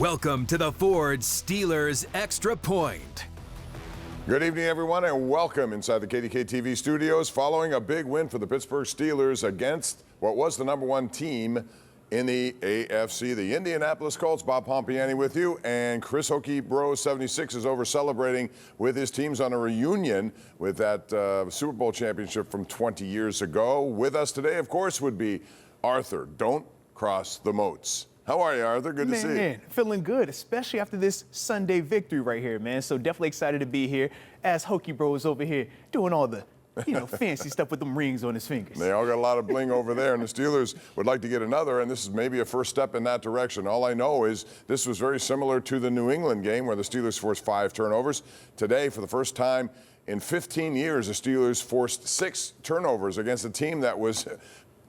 Welcome to the Ford Steelers Extra Point. Good evening, everyone, and welcome inside the KDKA TV studios following a big win for the Pittsburgh Steelers against what was the #1 team in the AFC, the Indianapolis Colts. Bob Pompeani with you, and Chris Hokey Bro 76 is over celebrating with his teams on a reunion with that Super Bowl championship from 20 years ago. With us today, of course, would be Arthur. Don't cross the Moats. How are you, Arthur? Good to see you. Man, feeling good, especially after this Sunday victory right here, man. So definitely excited to be here as Hokey Bro is over here doing all the, fancy stuff with them rings on his fingers. They all got a lot of bling over there, and the Steelers would like to get another, and this is maybe a first step in that direction. All I know is this was very similar to the New England game where the Steelers forced 5 turnovers. Today, for the first time in 15 years, the Steelers forced 6 turnovers against a team that was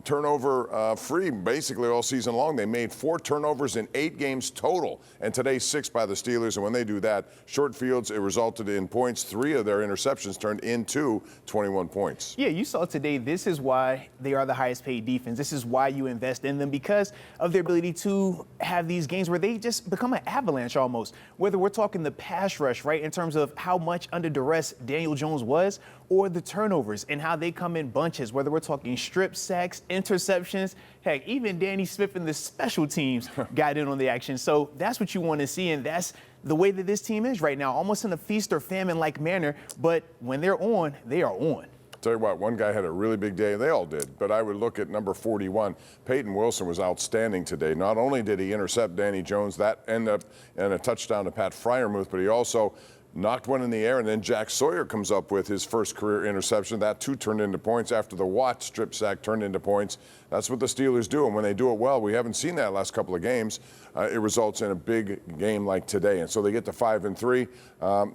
turnover free basically all season long. They made 4 turnovers in 8 games total, and today 6 by the Steelers. And when they do that, short fields, it resulted in points. 3 of their interceptions turned into 21 points. Yeah, you saw today, this is why they are the highest paid defense. This is why you invest in them, because of their ability to have these games where they just become an avalanche almost. Whether we're talking the pass rush, right, in terms of how much under duress Daniel Jones was, or the turnovers and how they come in bunches, whether we're talking strip sacks, interceptions, heck, even Danny Smith and the special teams got in on the action. So that's what you want to see, and that's the way that this team is right now, almost in a feast or famine-like manner. But when they're on, they are on. Tell you what, one guy had a really big day. They all did, but I would look at number 41. Payton Wilson was outstanding today. Not only did he intercept Danny Jones, that ended up in a touchdown to Pat Freiermuth, but he also knocked one in the air, and then Jack Sawyer comes up with his first career interception. That too turned into points after the Watt strip sack turned into points. That's what the Steelers do, and when they do it well, we haven't seen that last couple of games. It results in a big game like today, and so they get to 5-3.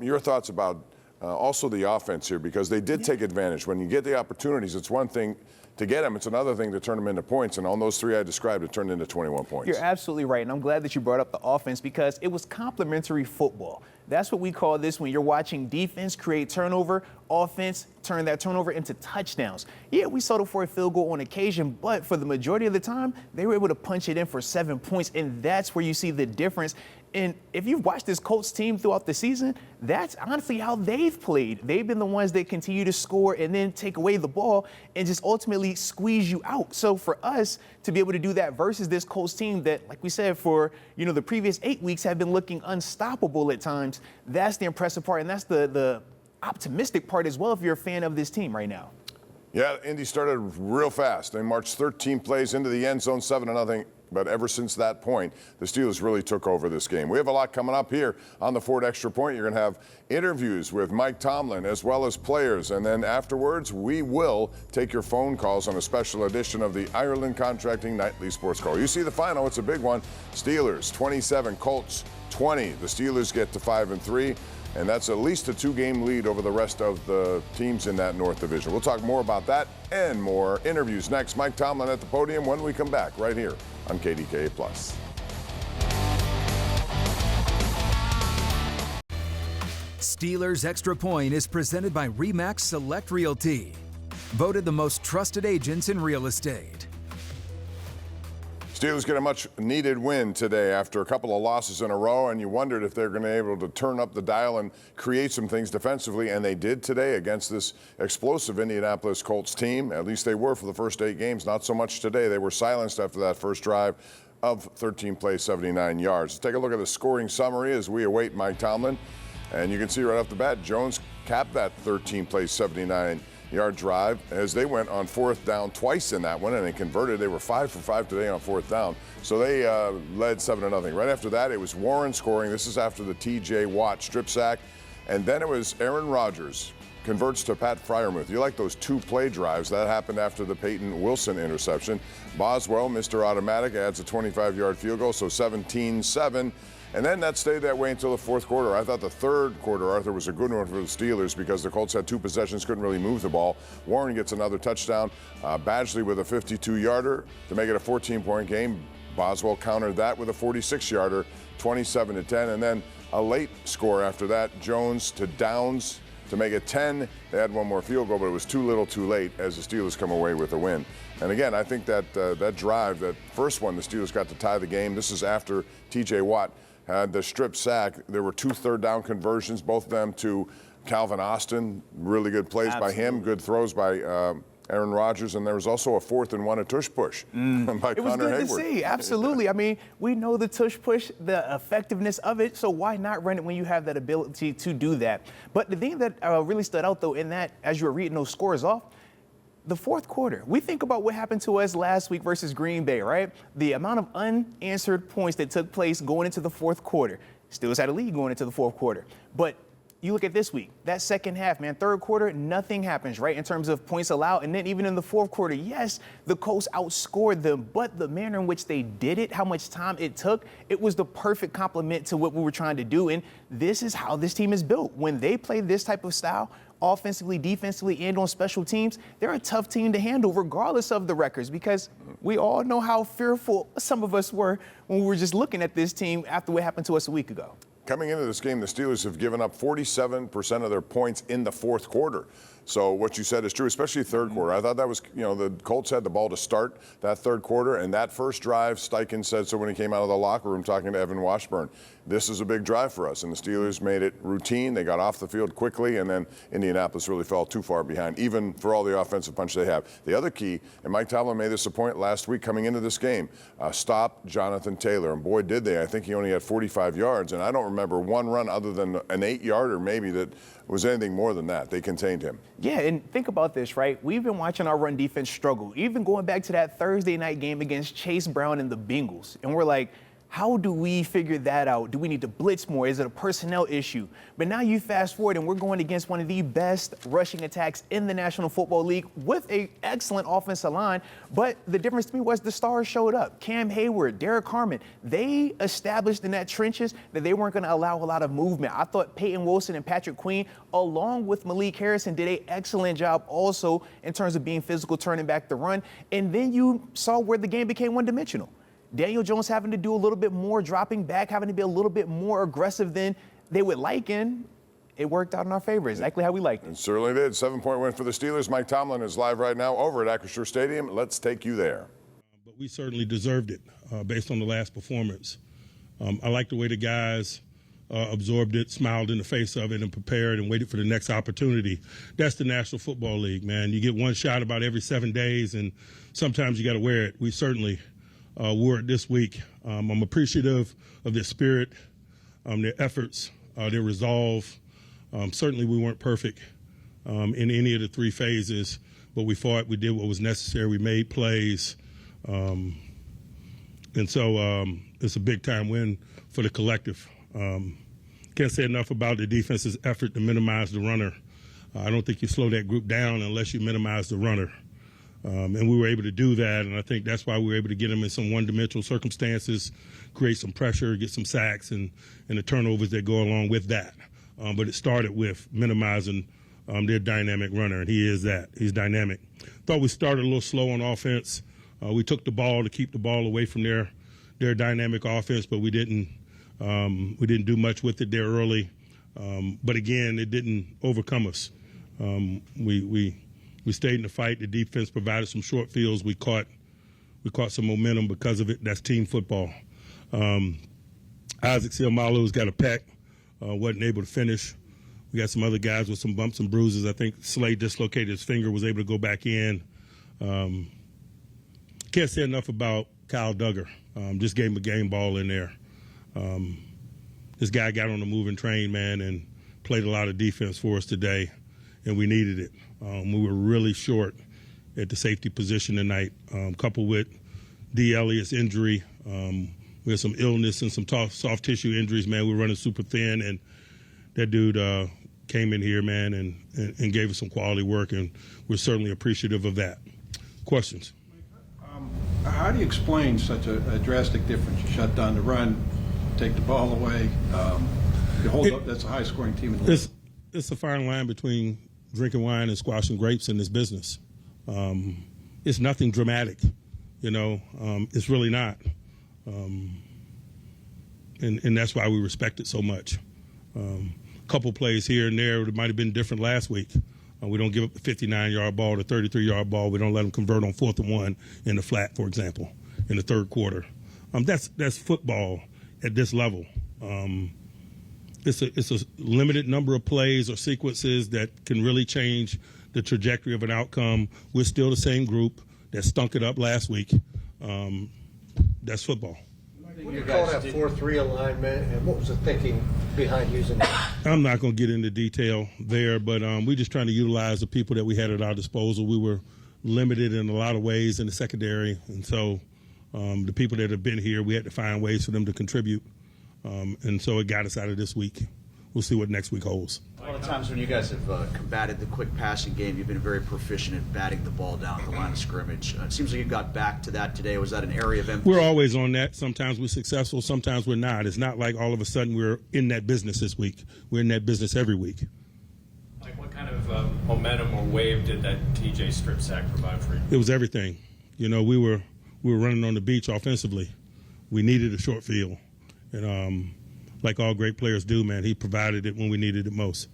Your thoughts about also the offense here, because they did take advantage. When you get the opportunities, it's one thing to get them, it's another thing to turn them into points, and on those 3 I described, it turned into 21 points. You're absolutely right, and I'm glad that you brought up the offense because it was complementary football. That's what we call this when you're watching defense create turnover, offense turn that turnover into touchdowns. Yeah, we settled for a field goal on occasion, but for the majority of the time, they were able to punch it in for 7 points, and that's where you see the difference. And if you've watched this Colts team throughout the season, that's honestly how they've played. They've been the ones that continue to score and then take away the ball and just ultimately squeeze you out. So for us to be able to do that versus this Colts team that, like we said, for the previous 8 weeks have been looking unstoppable at times, that's the impressive part, and that's the optimistic part as well if you're a fan of this team right now. Yeah, Indy started real fast. They marched 13 plays into the end zone, 7-0. But ever since that point, the Steelers really took over this game. We have a lot coming up here on the Ford Extra Point. You're going to have interviews with Mike Tomlin as well as players. And then afterwards, we will take your phone calls on a special edition of the Ireland Contracting Nightly Sports Call. You see the final. It's a big one. Steelers 27, Colts 20. The Steelers get to 5-3. And that's at least a 2-game lead over the rest of the teams in that North Division. We'll talk more about that and more. Interviews next. Mike Tomlin at the podium when we come back right here on KDKA+. Steelers Extra Point is presented by RE/MAX Select Realty, voted the most trusted agents in real estate. Steelers get a much-needed win today after a couple of losses in a row, and you wondered if they're going to be able to turn up the dial and create some things defensively, and they did today against this explosive Indianapolis Colts team. At least they were for the first 8 games. Not so much today. They were silenced after that first drive of 13 plays, 79 yards. Let's take a look at the scoring summary as we await Mike Tomlin, and you can see right off the bat, Jones capped that 13 plays, 79-yard drive as they went on 4th down twice in that one, and they converted. They were 5 for 5 today on 4th down. So they led 7-0. Right after that, it was Warren scoring. This is after the T.J. Watt strip sack. And then it was Aaron Rodgers converts to Pat Freiermuth. You like those 2-play drives. That happened after the Payton Wilson interception. Boswell, Mr. Automatic, adds a 25-yard field goal, so 17-7. And then that stayed that way until the 4th quarter. I thought the 3rd quarter, Arthur, was a good one for the Steelers because the Colts had 2 possessions, couldn't really move the ball. Warren gets another touchdown. Badgley with a 52-yarder to make it a 14-point game. Boswell countered that with a 46-yarder, 27-10. And then a late score after that, Jones to Downs to make it 10. They had one more field goal, but it was too little too late as the Steelers come away with a win. And again, I think that that drive, that first one, the Steelers got to tie the game. This is after T.J. Watt had the strip sack. There were 2 third-down conversions, both of them to Calvin Austin. Really good plays by him, good throws by Aaron Rodgers, and there was also a 4th and 1 a tush push by Connor Hayward. It was good to see, absolutely. I mean, we know the tush push, the effectiveness of it, so why not run it when you have that ability to do that? But the thing that really stood out, though, in that, as you were reading those scores off, the fourth quarter. We think about what happened to us last week versus Green Bay, right? The amount of unanswered points that took place going into the fourth quarter. Steelers had a lead going into the fourth quarter. But you look at this week, that second half, man, third quarter, nothing happens, right, in terms of points allowed. And then even in the fourth quarter, yes, the Colts outscored them, but the manner in which they did it, how much time it took, it was the perfect complement to what we were trying to do. And this is how this team is built. When they play this type of style, offensively, defensively, and on special teams, they're a tough team to handle regardless of the records, because we all know how fearful some of us were when we were just looking at this team after what happened to us a week ago. Coming into this game, the Steelers have given up 47% of their points in the fourth quarter. So what you said is true, especially third quarter. I thought that was, the Colts had the ball to start that third quarter, and that first drive, Steichen said so when he came out of the locker room talking to Evan Washburn. This is a big drive for us, and the Steelers made it routine. They got off the field quickly, and then Indianapolis really fell too far behind, even for all the offensive punch they have. The other key, and Mike Tomlin made this a point last week coming into this game, stop Jonathan Taylor, and boy did they. I think he only had 45 yards, and I don't remember one run other than an 8-yarder maybe that was anything more than that. They contained him. Yeah, and think about this, right? We've been watching our run defense struggle, even going back to that Thursday night game against Chase Brown and the Bengals. And we're like, how do we figure that out? Do we need to blitz more? Is it a personnel issue? But now you fast forward and we're going against one of the best rushing attacks in the National Football League with an excellent offensive line. But the difference to me was the stars showed up. Cam Hayward, Derek Harmon, they established in that trenches that they weren't going to allow a lot of movement. I thought Payton Wilson and Patrick Queen, along with Malik Harrison, did an excellent job also in terms of being physical, turning back the run. And then you saw where the game became one-dimensional. Daniel Jones having to do a little bit more, dropping back, having to be a little bit more aggressive than they would like, and it worked out in our favor, exactly how we liked it. It certainly did. 7-point win for the Steelers. Mike Tomlin is live right now over at Acrisure Stadium. Let's take you there. But we certainly deserved it based on the last performance. I like the way the guys absorbed it, smiled in the face of it, and prepared and waited for the next opportunity. That's the National Football League, man. You get one shot about every 7 days, and sometimes you got to wear it. We certainly wore it this week. I'm appreciative of their spirit, their efforts, their resolve. Certainly we weren't perfect in any of the 3 phases, but we fought, we did what was necessary, we made plays. And so it's a big-time win for the collective. Can't say enough about the defense's effort to minimize the runner. I don't think you slow that group down unless you minimize the runner. And we were able to do that, and I think that's why we were able to get them in some one-dimensional circumstances, create some pressure, get some sacks, and the turnovers that go along with that. But it started with minimizing their dynamic runner, and he is that. He's dynamic. Thought we started a little slow on offense. We took the ball to keep the ball away from their dynamic offense, but we didn't do much with it there early. But again, it didn't overcome us. We stayed in the fight. The defense provided some short fields. We caught some momentum because of it. That's team football. Isaac Seumalo's got a peck. Wasn't able to finish. We got some other guys with some bumps and bruises. I think Slade dislocated his finger, was able to go back in. Can't say enough about Kyle Duggar. Just gave him a game ball in there. This guy got on the moving train, man, and played a lot of defense for us today, and we needed it. We were really short at the safety position tonight, coupled with D. Elliott's injury. We had some illness and some soft tissue injuries, man. We were running super thin, and that dude came in here, man, and gave us some quality work, and we're certainly appreciative of that. Questions? How do you explain such a drastic difference? You shut down the run, take the ball away. You hold up. That's a high-scoring team in the league. It's a fine line between drinking wine and squashing grapes in this business. It's nothing dramatic, it's really not. And that's why we respect it so much. A couple plays here and there, it might have been different last week. We don't give up the 59-yard ball, the 33-yard ball. We don't let them convert on 4th and 1 in the flat, for example, in the third quarter. That's football at this level. It's a limited number of plays or sequences that can really change the trajectory of an outcome. We're still the same group that stunk it up last week. That's football. You call that 4-3 alignment, and what was the thinking behind using that? I'm not going to get into detail there, but we're just trying to utilize the people that we had at our disposal. We were limited in a lot of ways in the secondary, and so the people that have been here, we had to find ways for them to contribute, and so it got us out of this week. We'll see what next week holds. A lot of times when you guys have combated the quick passing game, you've been very proficient at batting the ball down at the line of scrimmage. It seems like you got back to that today. Was that an area of emphasis? We're always on that. Sometimes we're successful, sometimes we're not. It's not like all of a sudden we're in that business this week. We're in that business every week. Like what kind of momentum or wave did that TJ strip sack provide for you? It was everything. You know, we were running on the beach offensively. We needed a short field. And like all great players do, man, he provided it when we needed it most.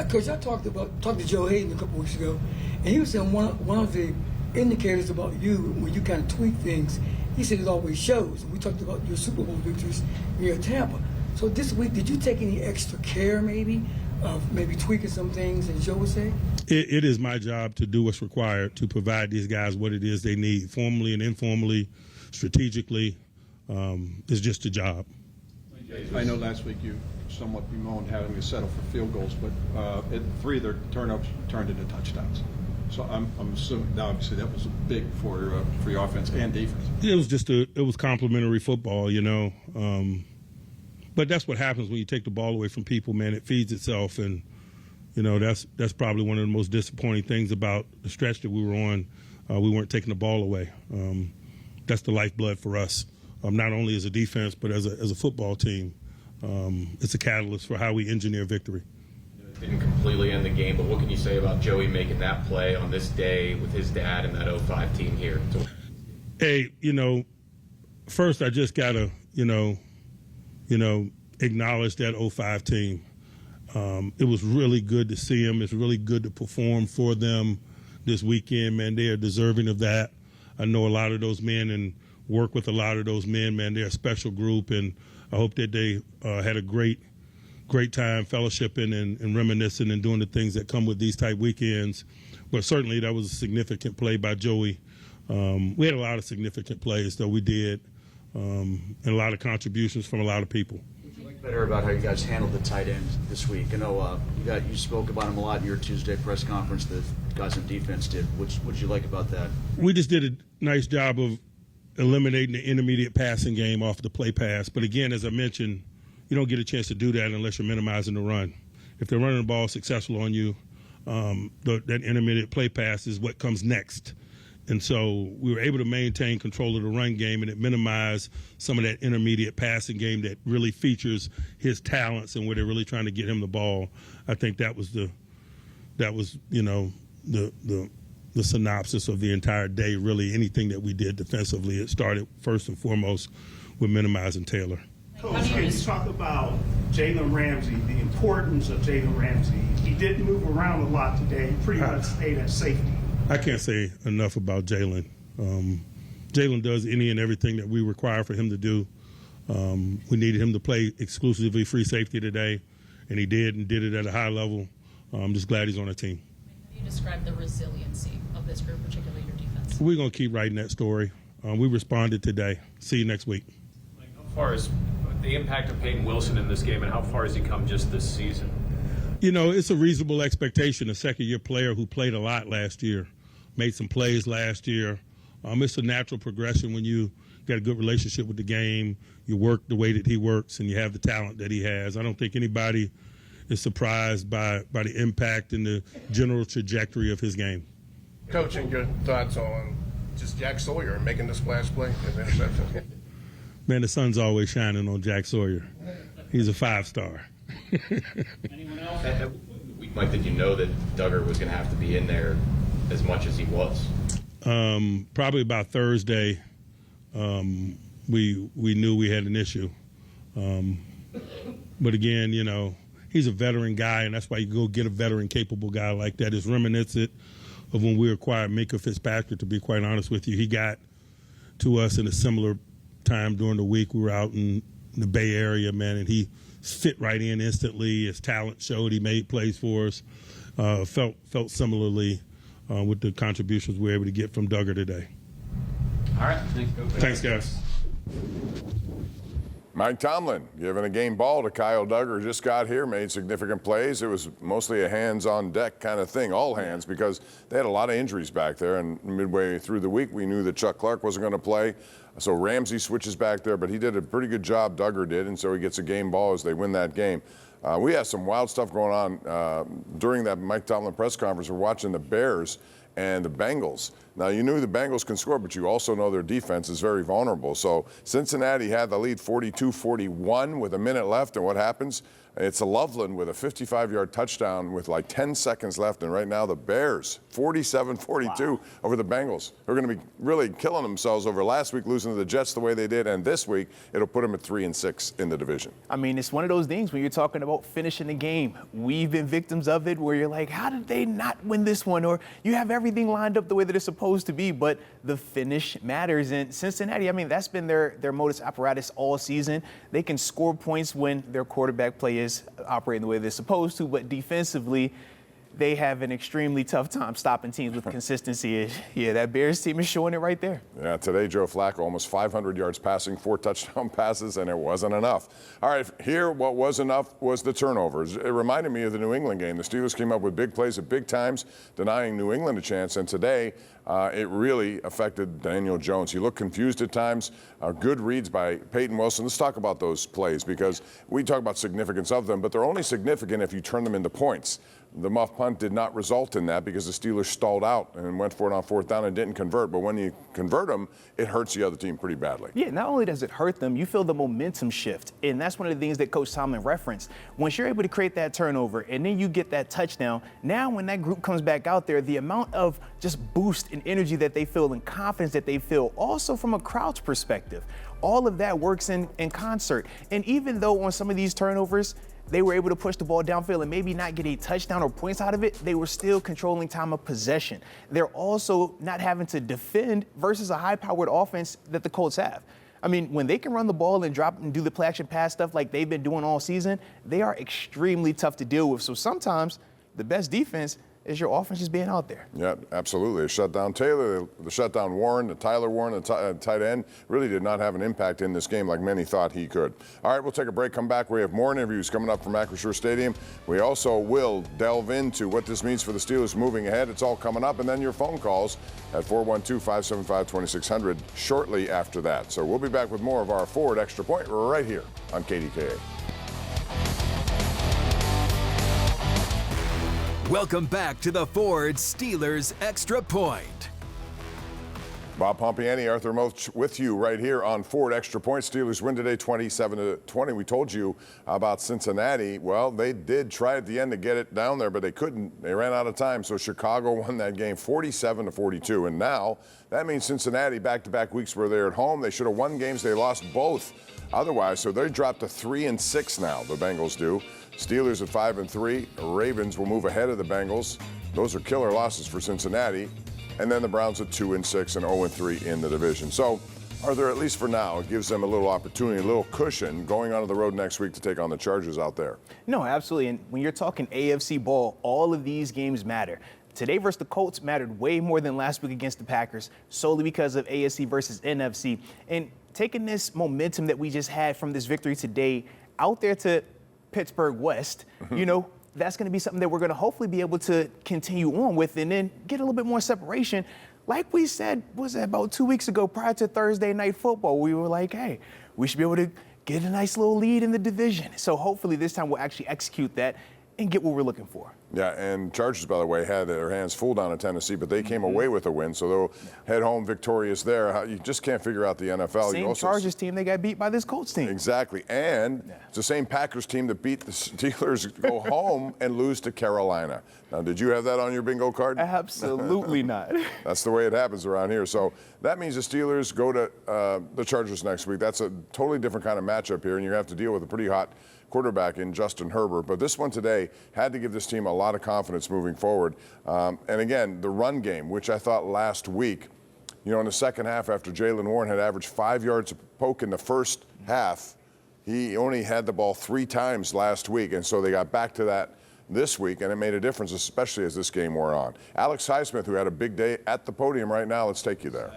Coach, I talked to Joe Hayden a couple weeks ago, and he was saying one of the indicators about you when you kind of tweak things, he said it always shows. And we talked about your Super Bowl victories here at Tampa. So this week, did you take any extra care maybe of maybe tweaking some things, as Joe would say? It is my job to do what's required to provide these guys what it is they need, formally and informally, strategically. It's just a job. I know last week you somewhat bemoaned having to settle for field goals, but 3 of their turn-ups turned into touchdowns. So I'm assuming, now obviously that was big for your offense and defense. It was complimentary football, you know. But that's what happens when you take the ball away from people, man. It feeds itself, and you know that's probably one of the most disappointing things about the stretch that we were on. We weren't taking the ball away. That's the lifeblood for us. Not only as a defense, but as a football team. It's a catalyst for how we engineer victory. Didn't completely end the game, but what can you say about Joey making that play on this day with his dad and that 05 team here? Hey, you know, first I just got to, you know, acknowledge that 05 team. It was really good to see them. It's really good to perform for them this weekend, man. They are deserving of that. I know a lot of those men and work with a lot of those men, man. They're a special group, and I hope that they had a great time fellowshipping and reminiscing and doing the things that come with these type weekends. But certainly that was a significant play by Joey. We had a lot of significant plays, though we did, and a lot of contributions from a lot of people. What do you like better about how you guys handled the tight end this week? I know you spoke about him a lot in your Tuesday press conference, the guys on defense did. What did you like about that? We just did a nice job of eliminating the intermediate passing game off the play pass. But again, as I mentioned, you don't get a chance to do that unless you're minimizing the run. If they're running the ball successful on you, that intermediate play pass is what comes next. And so we were able to maintain control of the run game, and it minimized some of that intermediate passing game that really features his talents and where they're really trying to get him the ball. I think that was the synopsis of the entire day, really. Anything that we did defensively, it started first and foremost with minimizing Taylor. Coach, can you talk about Jalen Ramsey, the importance of Jalen Ramsey? He didn't move around a lot today. He pretty much stayed at safety. I can't say enough about Jalen. Jalen does any and everything that we require for him to do. We needed him to play exclusively free safety today, and he did, and did it at a high level. I'm just glad he's on the team. How do you describe the resiliency of this group, particularly your defense? We're going to keep writing that story. We responded today. See you next week. How far is the impact of Payton Wilson in this game, and how far has he come just this season? You know, it's a reasonable expectation. A second-year player who played a lot last year, made some plays last year. It's a natural progression when you got a good relationship with the game, you work the way that he works, and you have the talent that he has. I don't think anybody is surprised by the impact and the general trajectory of his game. Coach, and your thoughts on just Jack Sawyer making the splash play as an interception? Man, the sun's always shining on Jack Sawyer. He's a 5-star. Anyone else? Mike, did you know that Duggar was going to have to be in there as much as he was? Probably about Thursday, we knew we had an issue. But again, you know, he's a veteran guy, and that's why you go get a veteran-capable guy like that. It's reminiscent of when we acquired Minka Fitzpatrick, to be quite honest with you. He got to us in a similar time during the week. We were out in the Bay Area, man, and he fit right in instantly. His talent showed. He made plays for us. Felt similarly with the contributions we were able to get from Duggar today. All right. Thanks, Coach. Thanks, guys. Mike Tomlin giving a game ball to Kyle Duggar. Just got here, made significant plays. It was mostly a hands-on-deck kind of thing, all hands, because they had a lot of injuries back there. And midway through the week, we knew that Chuck Clark wasn't going to play. So Ramsey switches back there, but he did a pretty good job, Duggar did, and so he gets a game ball as they win that game. We had some wild stuff going on during that Mike Tomlin press conference. We're watching the Bears and the Bengals. Now, you knew the Bengals can score, but you also know their defense is very vulnerable. So Cincinnati had the lead 42-41 with a minute left, and what happens? It's a Loveland with a 55-yard touchdown with like 10 seconds left, and right now the Bears, 47-42 over the Bengals. They're going to be really killing themselves over last week losing to the Jets the way they did, and this week it'll put them at 3-6 in the division. I mean, it's one of those things when you're talking about finishing the game. We've been victims of it where you're like, how did they not win this one? Or you have everything lined up the way that it's supposed to be, but the finish matters. And Cincinnati, I mean, that's been their modus apparatus all season. They can score points when their quarterback play is operating the way they're supposed to, but defensively, they have an extremely tough time stopping teams with consistency. Yeah, that Bears team is showing it right there. Yeah, today Joe Flacco almost 500 yards passing, 4 touchdown passes, and it wasn't enough. All right, here what was enough was the turnovers. It reminded me of the New England game. The Steelers came up with big plays at big times, denying New England a chance, and today it really affected Daniel Jones. He looked confused at times. Good reads by Payton Wilson. Let's talk about those plays because we talk about significance of them, but they're only significant if you turn them into points. The muff punt did not result in that because the Steelers stalled out and went for it on 4th down and didn't convert. But when you convert them, it hurts the other team pretty badly. Yeah, not only does it hurt them, you feel the momentum shift. And that's one of the things that Coach Tomlin referenced. Once you're able to create that turnover and then you get that touchdown, now when that group comes back out there, the amount of just boost and energy that they feel and confidence that they feel, also from a crowd's perspective, all of that works in concert. And even though on some of these turnovers, they were able to push the ball downfield and maybe not get a touchdown or points out of it, they were still controlling time of possession. They're also not having to defend versus a high-powered offense that the Colts have. I mean, when they can run the ball and drop and do the play-action pass stuff like they've been doing all season, they are extremely tough to deal with. So sometimes the best defense is your offense just being out there. Yeah, absolutely. They shut down Taylor, they shut down Warren, the Tyler Warren, the tight end, really did not have an impact in this game like many thought he could. All right, we'll take a break, come back. We have more interviews coming up from Acrisure Stadium. We also will delve into what this means for the Steelers moving ahead. It's all coming up, and then your phone calls at 412-575-2600 shortly after that. So we'll be back with more of our Forward Extra Point right here on KDKA. Welcome back to the Ford Steelers Extra Point. Bob Pompeani, Arthur Moats with you right here on Ford Extra Point. Steelers win today 27-20. We told you about Cincinnati. Well, they did try at the end to get it down there, but they couldn't. They ran out of time, so Chicago won that game 47-42. And now that means Cincinnati back-to-back weeks where they're at home. They should have won games. They lost both otherwise, so they dropped to 3-6 now, the Bengals do. Steelers at 5-3. Ravens will move ahead of the Bengals. Those are killer losses for Cincinnati. And then the Browns at 2-6 and 0-3 in the division. So, Arthur, at least for now, it gives them a little opportunity, a little cushion going onto the road next week to take on the Chargers out there. No, absolutely. And when you're talking AFC ball, all of these games matter. Today versus the Colts mattered way more than last week against the Packers, solely because of AFC versus NFC. And taking this momentum that we just had from this victory today out there to Pittsburgh West, you know, that's going to be something that we're going to hopefully be able to continue on with and then get a little bit more separation. Like we said, was it about 2 weeks ago prior to Thursday Night Football, we were like, hey, we should be able to get a nice little lead in the division. So hopefully this time we'll actually execute that and get what we're looking for. Yeah, and Chargers, by the way, had their hands full down in Tennessee, but they came away with a win, so they'll head home victorious there. You just can't figure out the NFL. Same Chargers team, they got beat by this Colts team. Exactly, and it's the same Packers team that beat the Steelers, go home and lose to Carolina. Now, did you have that on your bingo card? Absolutely not. That's the way it happens around here. So that means the Steelers go to the Chargers next week. That's a totally different kind of matchup here, and you're going to have to deal with a pretty hot quarterback in Justin Herbert. But this one today had to give this team a lot of confidence moving forward. And again, the run game, which I thought last week, you know, in the second half after Jaylen Warren had averaged 5 yards a poke in the first half, He only had the ball 3 times last week, and so they got back to that this week, and it made a difference, especially as this game wore on. Alex Highsmith, who had a big day at the podium right now, let's take you there.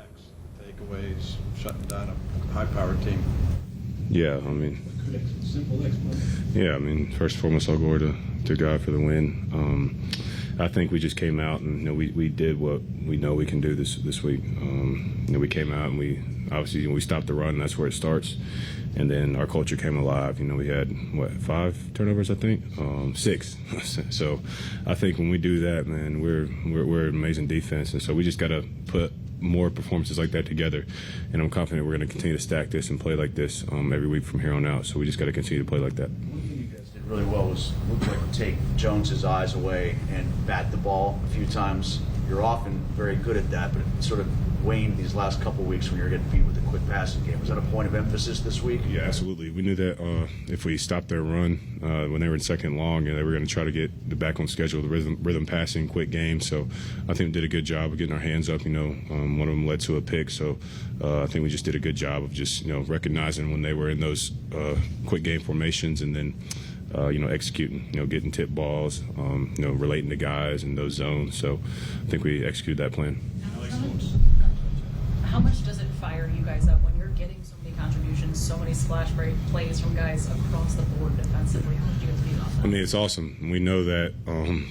Takeaways, shutting down a high-powered team. Yeah, I mean, first and foremost, I'll go to God for the win. I think we just came out and we did what we know we can do this week. We came out and we stopped the run. That's where it starts. And then our culture came alive. We had 5 turnovers, I think, 6. So I think when we do that, man, we're an amazing defense. And so we just got to put more performances like that together. And I'm confident we're going to continue to stack this and play like this every week from here on out. So we just got to continue to play like that. One thing you guys did really well was looked like to take Jones's eyes away and bat the ball a few times. You're often very good at that, but it sort of waned these last couple of weeks when you're getting beat with a quick passing game. Was that a point of emphasis this week? Yeah, absolutely. We knew that if we stopped their run when they were in second long, they were going to try to get the back on schedule, the rhythm passing, quick game. So I think we did a good job of getting our hands up. One of them led to a pick. So I think we just did a good job of just recognizing when they were in those quick game formations and then executing, getting tip balls, relating to guys in those zones. So I think we executed that plan. How much does it fire you guys up when you're getting so many contributions, so many splash plays from guys across the board defensively? How much do you guys feel about that? I mean, it's awesome. We know that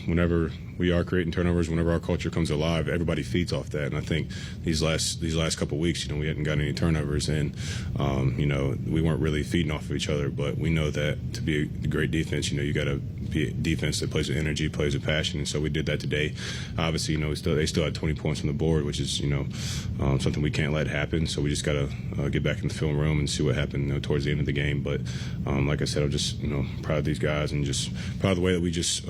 whenever we are creating turnovers, whenever our culture comes alive, everybody feeds off that. And I think these last couple of weeks, we hadn't got any turnovers, and we weren't really feeding off of each other. But we know that to be a great defense, you got to be a defense that plays with energy, plays with passion, and so we did that today. Obviously, they still had 20 points on the board, which is something we can't let happen. So we just got to get back in the film room and see what happened towards the end of the game. But like I said, I'm just proud of these guys and just proud of the way that we just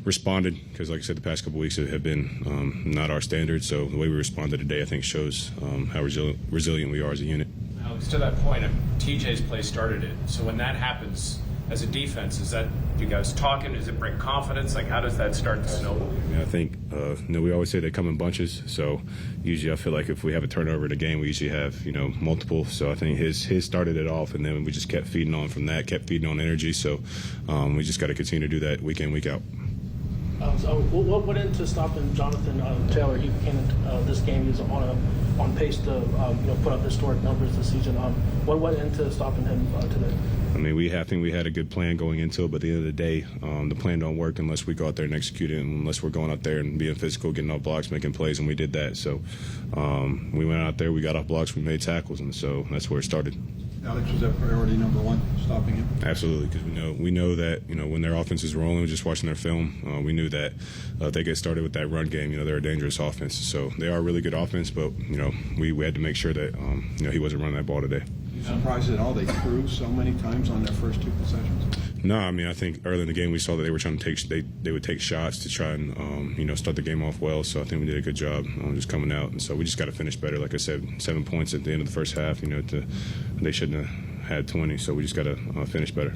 responded, because like I said, the past couple of weeks have been not our standards. So the way we responded today, I think, shows how resilient we are as a unit. Alex, to that point, TJ's play started it. So when that happens as a defense, is that you guys talking? Does it bring confidence? Like, how does that start to snowball? I think we always say they come in bunches. So usually I feel like if we have a turnover in a game, we usually have multiple. So I think his started it off, and then we just kept feeding on from that, kept feeding on energy. So we just got to continue to do that week in, week out. So what went into stopping Jonathan Taylor? He came into this game. He was on pace to put up historic numbers this season. What went into stopping him today? I mean, I think we had a good plan going into it, but at the end of the day, the plan don't work unless we go out there and execute it, and unless we're going out there and being physical, getting off blocks, making plays, and we did that. So we went out there, we got off blocks, we made tackles, and so that's where it started. Alex, was that priority number one, stopping him? Absolutely, because we know that when their offense is rolling, just watching their film, we knew that if they get started with that run game, they're a dangerous offense. So they are a really good offense, but we had to make sure that he wasn't running that ball today. You surprised at all they threw so many times on their first 2 possessions? No, I mean, I think early in the game we saw that they were trying to they would take shots to try and start the game off well. So I think we did a good job just coming out, and so we just got to finish better. Like I said, 7 points at the end of the first half. They shouldn't have had 20, so we just got to finish better.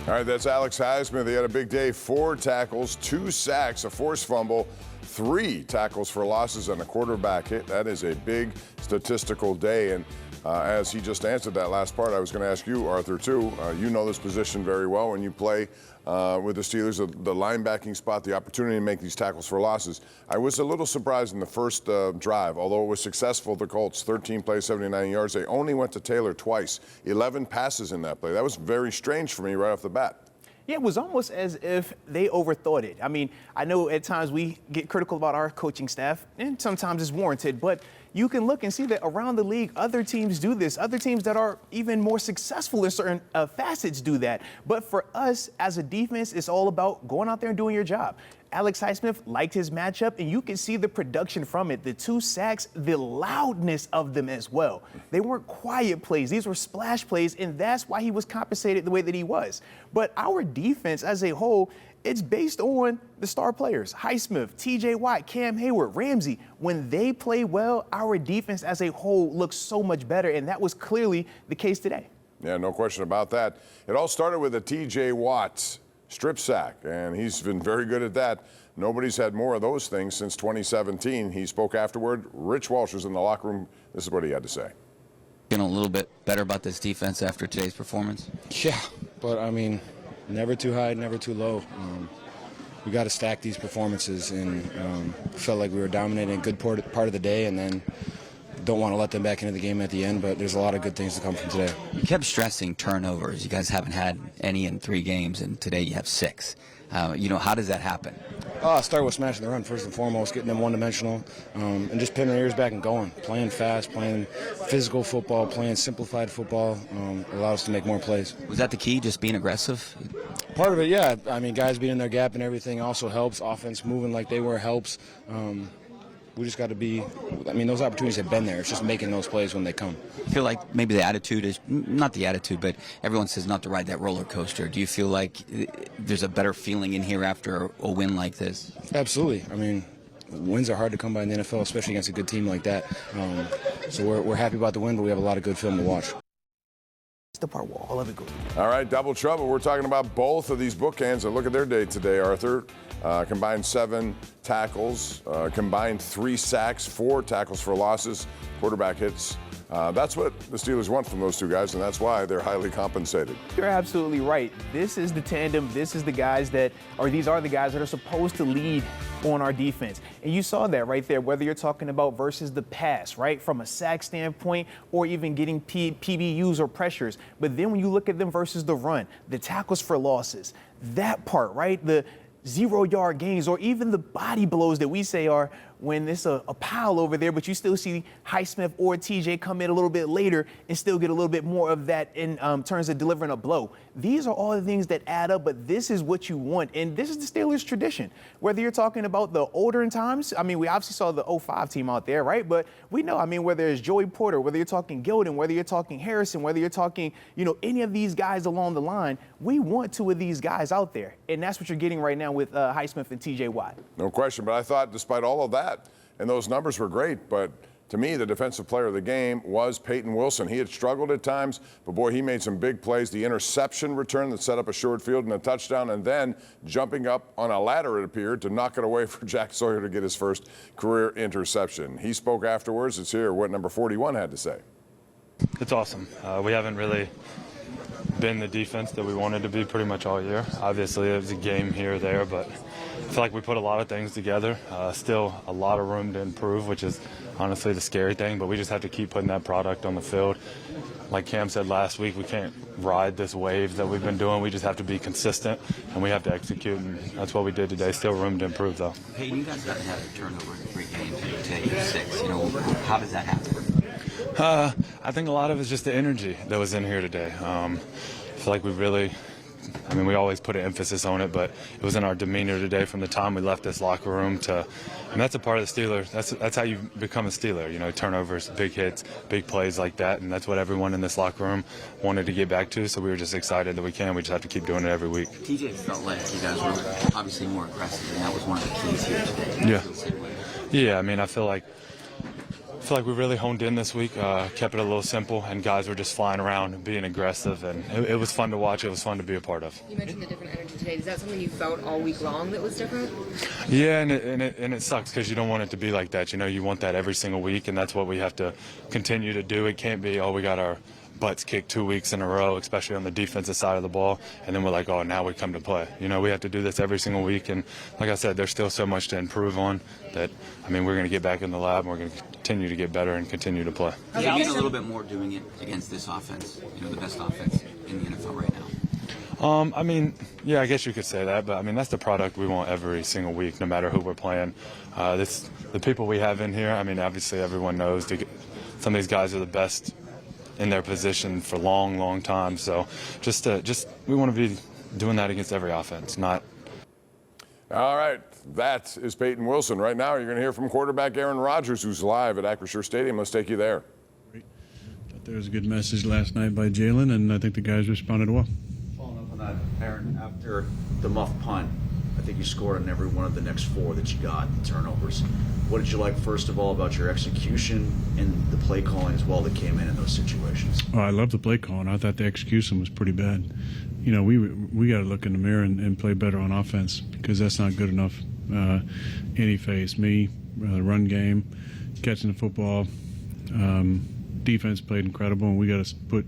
All right, that's Alex Highsmith. He had a big day. 4 tackles, 2 sacks, a forced fumble, 3 tackles for losses, and a quarterback hit. That is a big statistical day. And as he just answered that last part, I was going to ask you, Arthur, too. You know this position very well when you play with the Steelers, the linebacking spot, the opportunity to make these tackles for losses. I was a little surprised in the first drive. Although it was successful, the Colts, 13 plays, 79 yards. They only went to Taylor twice, 11 passes in that play. That was very strange for me right off the bat. Yeah, it was almost as if they overthought it. I mean, I know at times we get critical about our coaching staff, and sometimes it's warranted, but you can look and see that around the league, other teams do this. Other teams that are even more successful in certain facets do that. But for us as a defense, it's all about going out there and doing your job. Alex Highsmith liked his matchup, and you can see the production from it. The 2 sacks, the loudness of them as well. They weren't quiet plays. These were splash plays, and that's why he was compensated the way that he was. But our defense as a whole, it's based on the star players. Highsmith, TJ Watt, Cam Hayward, Ramsey. When they play well, our defense as a whole looks so much better, and that was clearly the case today. Yeah, no question about that. It all started with a TJ Watt strip sack, and he's been very good at that. Nobody's had more of those things since 2017. He spoke afterward. Rich Walsh was in the locker room. This is what he had to say. feeling a little bit better about this defense after today's performance? Yeah, but I mean, never too high, never too low. We got to stack these performances, and felt like we were dominating a good part of the day, and then don't want to let them back into the game at the end, but there's a lot of good things to come from today. You kept stressing turnovers. You guys haven't had any in 3 games, and today you have 6. How does that happen? Start with smashing the run first and foremost, getting them one-dimensional, and just pinning our ears back and going. Playing fast, playing physical football, playing simplified football allowed us to make more plays. Was that the key, just being aggressive? Part of it, yeah. I mean, guys being in their gap and everything also helps. Offense moving like they were helps. We just got to be – I mean, those opportunities have been there. It's just making those plays when they come. I feel like maybe the attitude is – not the attitude, but everyone says not to ride that roller coaster. Do you feel like there's a better feeling in here after a win like this? Absolutely. I mean, wins are hard to come by in the NFL, especially against a good team like that. So we're happy about the win, but we have a lot of good film to watch. The part where all of it goes. All right, double trouble. We're talking about both of these bookends. And look at their day today, Arthur. Combined 7 tackles, combined 3 sacks, 4 tackles for losses, quarterback hits. That's what the Steelers want from those 2 guys, and that's why they're highly compensated. You're absolutely right. This is the tandem. This is the guys these are the guys that are supposed to lead on our defense. And you saw that right there, whether you're talking about versus the pass, right, from a sack standpoint or even getting PBUs or pressures. But then when you look at them versus the run, the tackles for losses, that part, right, the 0-yard gains or even the body blows that we say are when it's a pile over there, but you still see Highsmith or TJ come in a little bit later and still get a little bit more of that in terms of delivering a blow. These are all the things that add up, but this is what you want. And this is the Steelers' tradition. Whether you're talking about the older times, I mean, we obviously saw the 05 team out there, right? But we know, I mean, whether it's Joey Porter, whether you're talking Gilden, whether you're talking Harrison, whether you're talking, any of these guys along the line, we want 2 of these guys out there. And that's what you're getting right now with Highsmith and TJ Watt. No question, but I thought despite all of that, and those numbers were great, but to me, the defensive player of the game was Payton Wilson. He had struggled at times, but boy, he made some big plays. The interception return that set up a short field and a touchdown, and then jumping up on a ladder, it appeared, to knock it away for Jack Sawyer to get his first career interception. He spoke afterwards. Let's hear what number 41 had to say. It's awesome. We haven't really been the defense that we wanted to be pretty much all year. Obviously, it was a game here or there, but I feel like we put a lot of things together. Still a lot of room to improve, which is honestly the scary thing, but we just have to keep putting that product on the field. Like Cam said last week, we can't ride this wave that we've been doing. We just have to be consistent, and we have to execute, and that's what we did today. Still room to improve, though. Hey, you guys haven't had a turnover in 3 games. Today you have 6. How does that happen? I think a lot of it's just the energy that was in here today. I feel like we always put an emphasis on it, but it was in our demeanor today from the time we left this locker room and that's a part of the Steelers. That's how you become a Steeler, turnovers, big hits, big plays like that, and that's what everyone in this locker room wanted to get back to, so we were just excited that we can. We just have to keep doing it every week. TJ felt like you guys were obviously more aggressive, and that was one of the keys here today. Yeah, I mean, I feel like we really honed in this week, kept it a little simple, and guys were just flying around and being aggressive, and it was fun to watch. It was fun to be a part of. You mentioned the different energy today. Is that something you felt all week long that was different? Yeah, and it sucks because you don't want it to be like that. You want that every single week, and that's what we have to continue to do. It can't be, we got our butts kicked 2 weeks in a row, especially on the defensive side of the ball, and then we're like, now we come to play. We have to do this every single week, and like I said, there's still so much to improve on that, we're going to get back in the lab, and we're going to continue to get better and continue to play. You're getting a little bit more doing it against this offense, the best offense in the NFL right now. Yeah, I guess you could say that, but that's the product we want every single week, no matter who we're playing. The people we have in here, obviously everyone knows some of these guys are the best in their position for long, long time. So we want to be doing that against every offense, not. All right, that is Payton Wilson. Right now, you're going to hear from quarterback Aaron Rodgers, who's live at Acrisure Stadium. Let's take you there. Great. Thought there was a good message last night by Jalen, and I think the guys responded well. Following up on that, Aaron, after the muff punt, I think you scored on every one of the next 4 that you got, the turnovers. What did you like, first of all, about your execution and the play calling as well that came in those situations? Oh, I love the play calling. I thought the execution was pretty bad. We got to look in the mirror and play better on offense because that's not good enough. Any phase, run game, catching the football, defense played incredible, and we got to put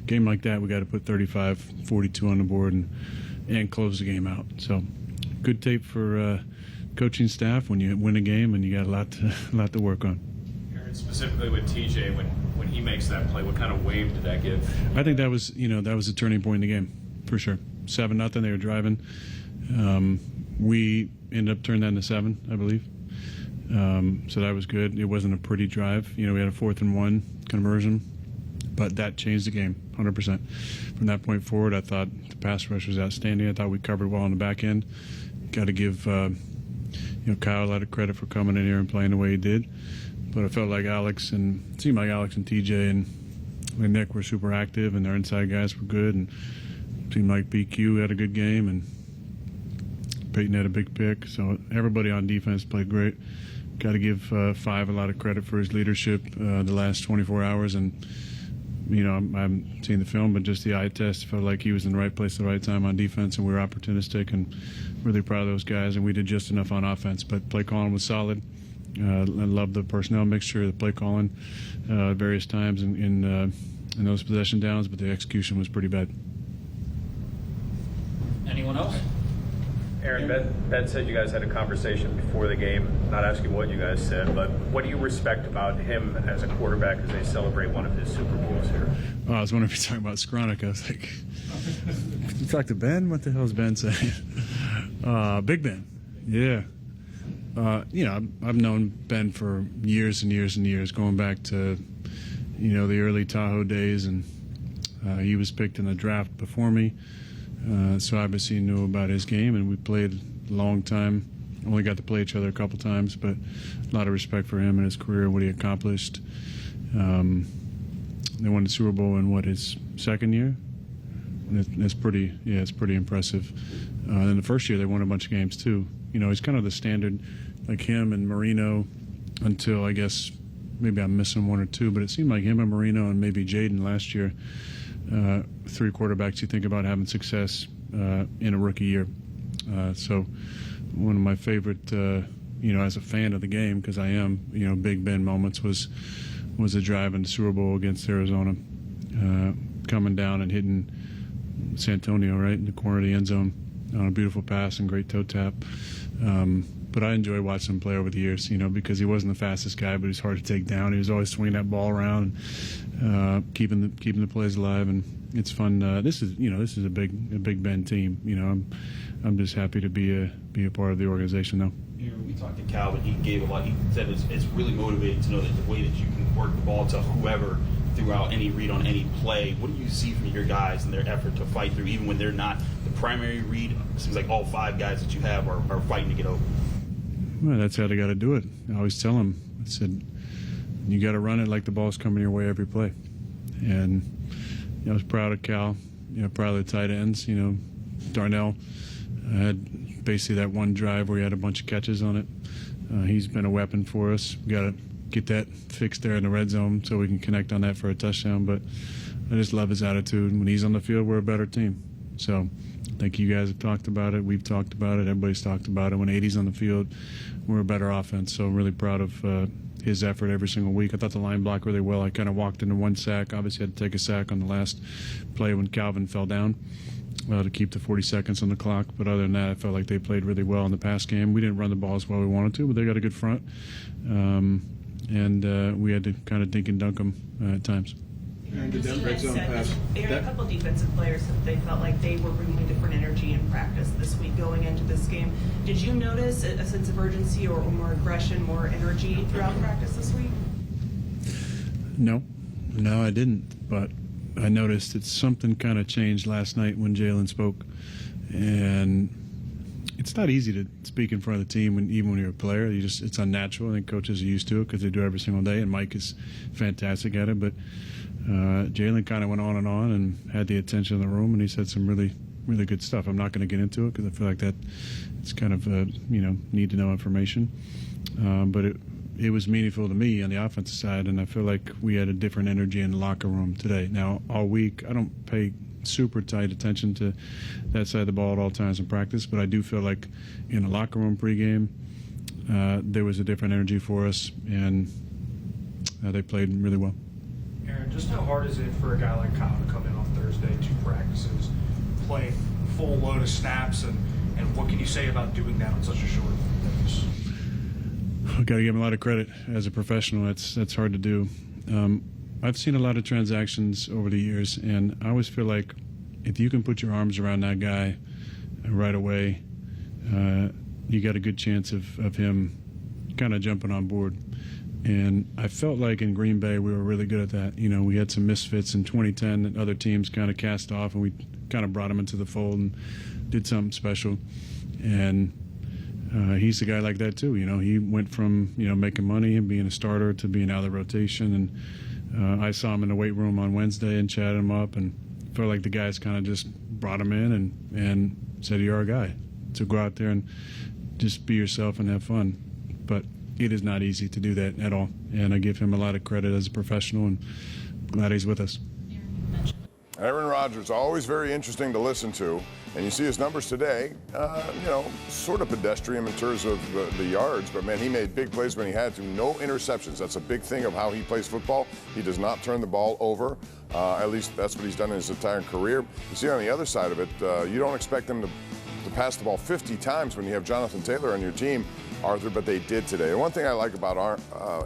game like that. We got to put 35-42 on the board and close the game out. So, good tape for coaching staff when you win a game and you got a lot to work on. Aaron, specifically with TJ, when he makes that play, what kind of wave did that give? I think that was a turning point in the game for sure. 7-0, they were driving. We ended up turning that into 7, I believe. So that was good. It wasn't a pretty drive. We had a 4th and 1 conversion, but that changed the game 100%. From that point forward, I thought the pass rush was outstanding. I thought we covered well on the back end. Got to give Kyle a lot of credit for coming in here and playing the way he did. But I felt like Alex and TJ and Nick were super active, and their inside guys were good, and it seemed like BQ had a good game, and Payton had a big pick. So everybody on defense played great. Got to give Five a lot of credit for his leadership the last 24 hours. And, I haven't seen the film, but just the eye test, felt like he was in the right place at the right time on defense, and we were opportunistic, and really proud of those guys. And we did just enough on offense, but play calling was solid. I love the personnel mixture, the play calling various times in those possession downs, but the execution was pretty bad. Anyone else? Aaron, Ben said you guys had a conversation before the game. Not asking what you guys said, but what do you respect about him as a quarterback as they celebrate one of his Super Bowls here? Oh, I was wondering if you're talking about Skronik. I was like, you talk to Ben? What the hell is Ben saying? Big Ben. Yeah. I've known Ben for years and years and years, going back to, the early Tahoe days, and he was picked in the draft before me. So obviously knew about his game, and we played a long time. Only got to play each other a couple times, but a lot of respect for him and his career, what he accomplished. They won the Super Bowl in his second year. It's pretty impressive. And the first year they won a bunch of games too. He's kind of the standard, like him and Marino, until I guess maybe I'm missing one or two, but it seemed like him and Marino and maybe Jaden last year. 3 quarterbacks you think about having success in a rookie year. So one of my favorite, as a fan of the game, because I am, Big Ben moments was a drive in the Super Bowl against Arizona, coming down and hitting Santonio right in the corner of the end zone on a beautiful pass and great toe tap. But I enjoy watching him play over the years, because he wasn't the fastest guy, but he's hard to take down. He was always swinging that ball around, keeping the plays alive, and it's fun. This is a big Ben team. I'm just happy to be a part of the organization now. We talked to Calvin. He gave a lot. He said it's really motivating to know that the way that you can work the ball to whoever throughout any read on any play. What do you see from your guys and their effort to fight through, even when they're not the primary read? It seems like all 5 guys that you have are fighting to get over. Well, that's how they got to do it. I always tell them, I said, you got to run it like the ball's coming your way every play. And I was proud of Cal, proud of the tight ends. Darnell had basically that one drive where he had a bunch of catches on it. He's been a weapon for us. We got to get that fixed there in the red zone so we can connect on that for a touchdown. But I just love his attitude. When he's on the field, we're a better team. So I think you guys have talked about it. We've talked about it. Everybody's talked about it. When 80's on the field, we're a better offense. So I'm really proud of his effort every single week. I thought the line blocked really well. I kind of walked into 1 sack. Obviously had to take a sack on the last play when Calvin fell down to keep the 40 seconds on the clock. But other than that, I felt like they played really well in the pass game. We didn't run the ball as well as we wanted to, but they got a good front. And we had to kind of dink and dunk them at times. And the red zone pass. A couple defensive players said they felt like they were bringing a different energy in practice this week going into this game. Did you notice a sense of urgency or more aggression, more energy throughout practice this week? No, I didn't. But I noticed that something kind of changed last night when Jalen spoke. And it's not easy to speak in front of the team even when you're a player. It's unnatural. I think coaches are used to it because they do it every single day, and Mike is fantastic at it. But Jalen kind of went on and had the attention of the room, and he said some really, really good stuff. I'm not going to get into it because I feel like that it's kind of need to know information. But it was meaningful to me on the offensive side, and I feel like we had a different energy in the locker room today. Now all week I don't pay super tight attention to that side of the ball at all times in practice, but I do feel like in the locker room pregame there was a different energy for us, and they played really well. Aaron, just how hard is it for a guy like Kyle to come in on Thursday, 2 practices, play full load of snaps, and what can you say about doing that on such a short notice? I've got to give him a lot of credit as a professional. That's hard to do. I've seen a lot of transactions over the years, and I always feel like if you can put your arms around that guy right away, you got a good chance of him kind of jumping on board. And I felt like in Green Bay we were really good at that. You know, we had some misfits in 2010 that other teams kind of cast off, and we kind of brought him into the fold and did something special. And he's a guy like that too. You know, he went from, you know, making money and being a starter to being out of the rotation. And I saw him in the weight room on Wednesday and chatted him up, and felt like the guys kind of just brought him in and said, "You're our guy." So go out there and just be yourself and have fun. But it is not easy to do that at all. And I give him a lot of credit as a professional, and glad he's with us. Aaron Rodgers, always very interesting to listen to. And you see his numbers today, you know, sort of pedestrian in terms of the yards, but man, he made big plays when he had to. No interceptions. That's a big thing of how he plays football. He does not turn the ball over. At least that's what he's done in his entire career. You see on the other side of it, you don't expect him to pass the ball 50 times when you have Jonathan Taylor on your team, Arthur, but they did today. And one thing I like about